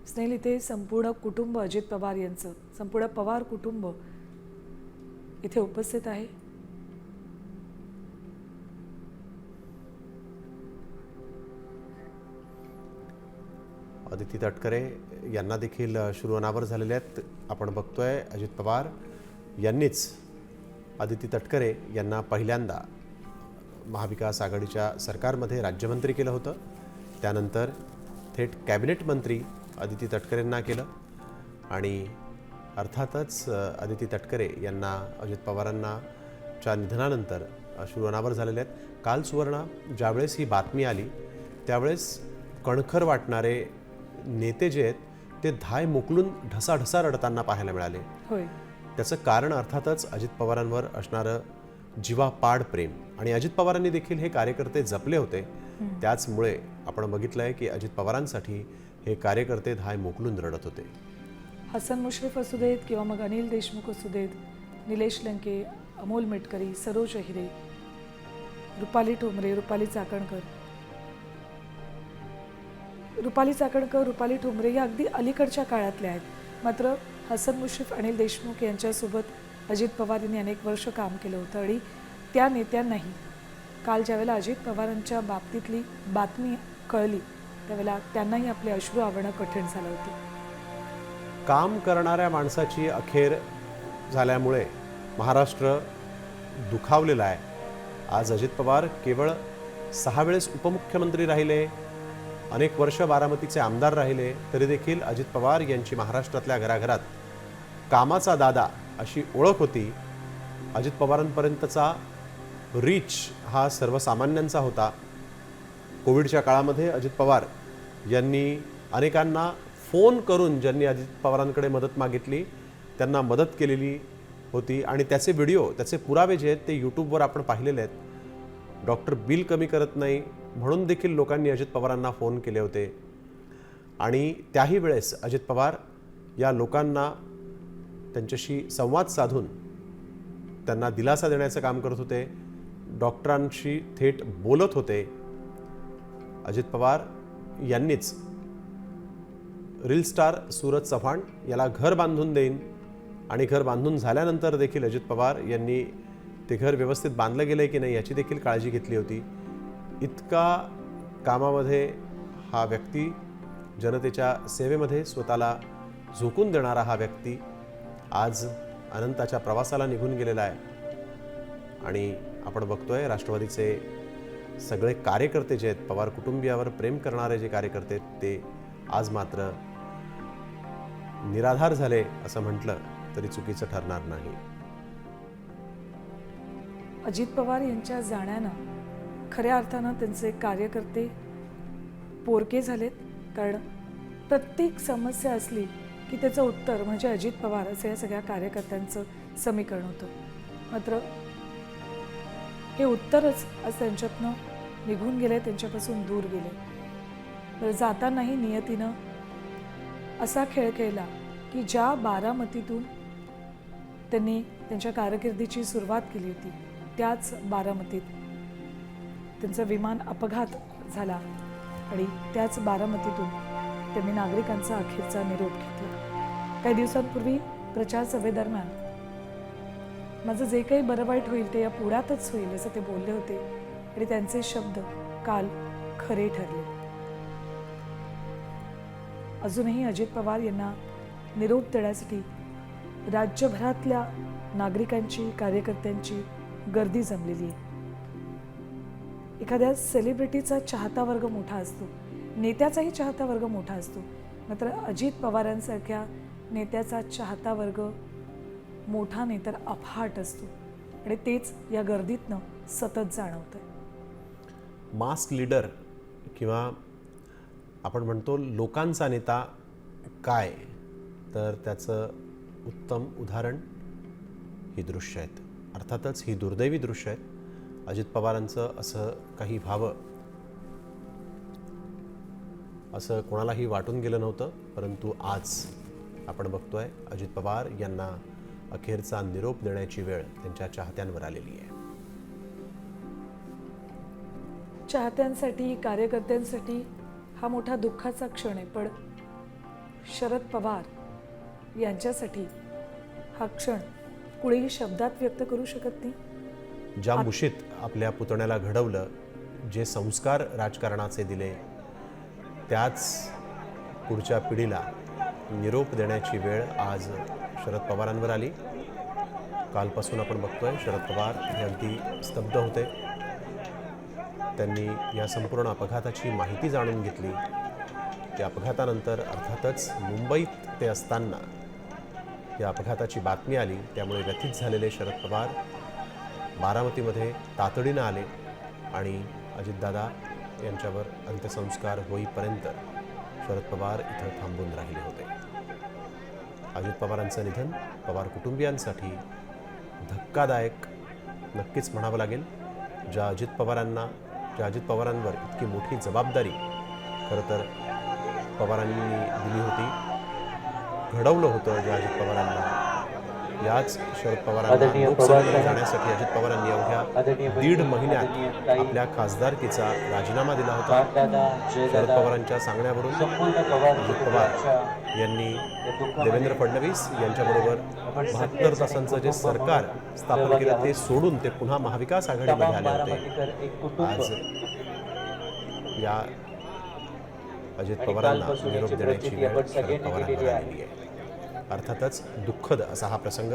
स्नेहल, इथे संपूर्ण कुटुंब अजित पवार यांचं, संपूर्ण पवार कुटुंब इथे उपस्थित आहे. अदिती तटकरे यांना देखील अश्रू अनावर झालेले आहेत. आपण बघतोय अजित पवार यांनीच अदिती तटकरे यांना पहिल्यांदा महाविकास आघाडीच्या सरकारमध्ये राज्यमंत्री केलं होतं. त्यानंतर थेट कॅबिनेट मंत्री अदिती तटकरेंना केलं आणि अर्थातच अदिती तटकरे यांना अजित पवारांना च्या निधनानंतर अश्रू अनावर झालेले आहेत. काल सुवर्णा ज्यावेळेस ही बातमी आली त्यावेळेस कणखर वाटणारे नेते जे आहेत ते धाय मोकलून ढसाढसा रडताना पाहायला मिळाले. होय, त्याचं कारण अर्थातच अजित पवारांवर असणारं जीवापाड प्रेम आणि अजित पवारांनी देखील हे कार्यकर्ते जपले होते. त्याचमुळे आपण बघितलंय की अजित पवारांसाठी हे कार्यकर्ते धाय मोकलून रडत होते. हसन मुश्रीफ असू देत किंवा मग अनिल देशमुख असू देत, निलेश लंके, अमोल मेटकरी, सरोज अहिरे, रुपाली ठोंबरे, रुपाली चाकणकर, रुपाली ठोंबरे या अगदी अलीकडच्या काळातल्या आहेत. मात्र हसन मुश्रीफ, अनिल देशमुख यांच्यासोबत अजित पवार यांनी अनेक वर्ष काम केलं होतं आणि त्या नेत्यांनाही काल ज्यावेळेला अजित पवारांच्या बाबतीतली बातमी कळली त्यावेळेला त्यांनाही आपले अश्रू आवरणं कठीण झालं होतं. काम करणाऱ्या माणसाची अखेर झाल्यामुळे महाराष्ट्र दुखावलेला आहे. आज अजित पवार केवळ 6 वेळेस उपमुख्यमंत्री राहिले, अनेक वर्ष बारामतीचे आमदार राहिले, तरी देखील अजित पवार यांची महाराष्ट्रातल्या घराघरात कामाचा दादा अशी ओळख होती. अजित पवारांपर्यंतचा रीच हा सर्वसामान्यांचा होता. कोविडच्या काळामध्ये अजित पवार यांनी अनेकांना फोन करून ज्यांनी अजित पवारांकडे मदत मागितली त्यांना मदत केलेली होती आणि त्याचे व्हिडिओ, त्याचे पुरावे जे आहेत ते यूट्यूबवर आपण पाहिलेले आहेत. डॉक्टर बिल कमी करत नाही म्हणून देखील लोकांनी अजित पवारांना फोन केले होते आणि त्याही वेळेस अजित पवार या लोकांना त्यांच्याशी संवाद साधून त्यांना दिलासा देण्याचं काम करत होते. डॉक्टरांशी थेट बोलत होते. अजित पवार यांनीच रील स्टार सूरज चव्हाण याला घर बांधून देईन आणि घर बांधून झाल्यानंतर देखील अजित पवार यांनी ते घर व्यवस्थित बांधलं गेलं की नाही याची देखील काळजी घेतली होती. इतका कामामध्ये हा व्यक्ती, जनतेच्या सेवेमध्ये स्वतःला झोकून देणारा हा व्यक्ती आज अनंताच्या प्रवासाला निघून गेलेला आहे. आणि आपण बघतोय राष्ट्रवादीचे सगळे कार्यकर्ते जे आहेत, पवार कुटुंबियावर प्रेम करणारे जे कार्यकर्ते ते आज मात्र निराधार झाले असं म्हटलं तरी चुकीचं ठरणार नाही. अजित पवार यांच्या जाण्यानं खऱ्या अर्थानं त्यांचे कार्यकर्ते पोरके झालेत. कारण प्रत्येक समस्या असली की त्याचं उत्तर म्हणजे अजित पवार असं या सगळ्या कार्यकर्त्यांचं समीकरण होतं. मात्र हे उत्तरच आज त्यांच्यातनं निघून गेले, त्यांच्यापासून दूर गेले. तर जातानाही नियतीनं असा खेळ खेळला की ज्या बारामतीतून त्यांनी त्यांच्या कारकिर्दीची सुरुवात केली होती त्याच बारामतीत त्यांचा विमान अपघात झाला आणि त्याच बारामतीतून त्यांनी नागरिकांचा अखेरचा निरोप घेतला. काही दिवसांपूर्वी प्रचार सभेदरम्यान माझं जे काही बरं वाईट होईल ते या पुढ्यातच होईल असं ते बोलले होते आणि त्यांचे शब्द काल खरे ठरले. अजूनही अजित पवार यांना निरोप देण्यासाठी राज्यभरातल्या नागरिकांची, कार्यकर्त्यांची गर्दी जमलेली आहे. एखाद्या सेलिब्रिटीचा चाहता वर्ग मोठा असतो, नेत्याचाही चाहता वर्ग मोठा असतो. मात्र अजित पवारांसारख्या नेत्याचा चाहता वर्ग मोठा नाही तर अफाट असतो आणि तेच या गर्दीतनं सतत जाणवतंय. मास लीडर किंवा आपण म्हणतो लोकांचा नेता काय, तर त्याचं उत्तम उदाहरण ही दृश्य आहेत. अर्थातच ही दुर्दैवी दृश्य आहेत. अजित पवारांचं असं काही व्हावं असं कोणालाही वाटून गेलं नव्हतं, परंतु आज आपण बघतोय अजित पवार यांना अखेरचा निरोप देण्याची वेळ त्यांच्या चाहत्यांवर आलेली आहे. चाहत्यांसाठी, कार्यकर्त्यांसाठी हा मोठा दुःखाचा क्षण आहे. पण शरद पवार यांच्यासाठी हा क्षण कुणीही शब्दात व्यक्त करू शकत नाही. ज्या मुशीत आपल्या पुतण्याला घडवलं, जे संस्कार राजकारणाचे दिले, त्याच पुढच्या पिढीला निरोप देण्याची वेळ आज शरद पवारांवर आली. कालपासून आपण बघतोय शरद पवार हे अगदी स्तब्ध होते. त्यांनी या संपूर्ण अपघाताची माहिती जाणून घेतली. त्या अपघातानंतर अर्थातच मुंबईत ते असताना या अपघाताची बातमी आली. त्यामुळे व्यथित झालेले शरद पवार बारामतीमध्ये तातडीनं आले आणि अजितदादा यांच्यावर अंत्यसंस्कार होईपर्यंत शरद पवार इथं थांबून राहिले होते. अजित पवारांचं निधन पवार कुटुंबियांसाठी धक्कादायक नक्कीच म्हणावं लागेल. ज्या अजित पवारांवर इतकी मोठी जबाबदारी खरं तर पवारांनी दिली होती, घडवलं होतं ज्या अजित पवारांना, याच शरद पवारांना लोकसभेला जाण्यासाठी अजित पवारांनी अवघ्या 1.5 महिन्यात आपल्या खासदारकीचा राजीनामा दिला होता. शरद पवारांच्या सांगण्यावरून अजित पवार यांनी देवेंद्र फडणवीस यांच्याबरोबर 72 तासांचं जे सरकार स्थापन केलं ते सोडून ते पुन्हा महाविकास आघाडीमध्ये आले होते. आज या अजित पवारांना निरोप देण्याची वेळ शरद पवारांवर आलेली आहे. अर्थातच दुःखद असा हा प्रसंग.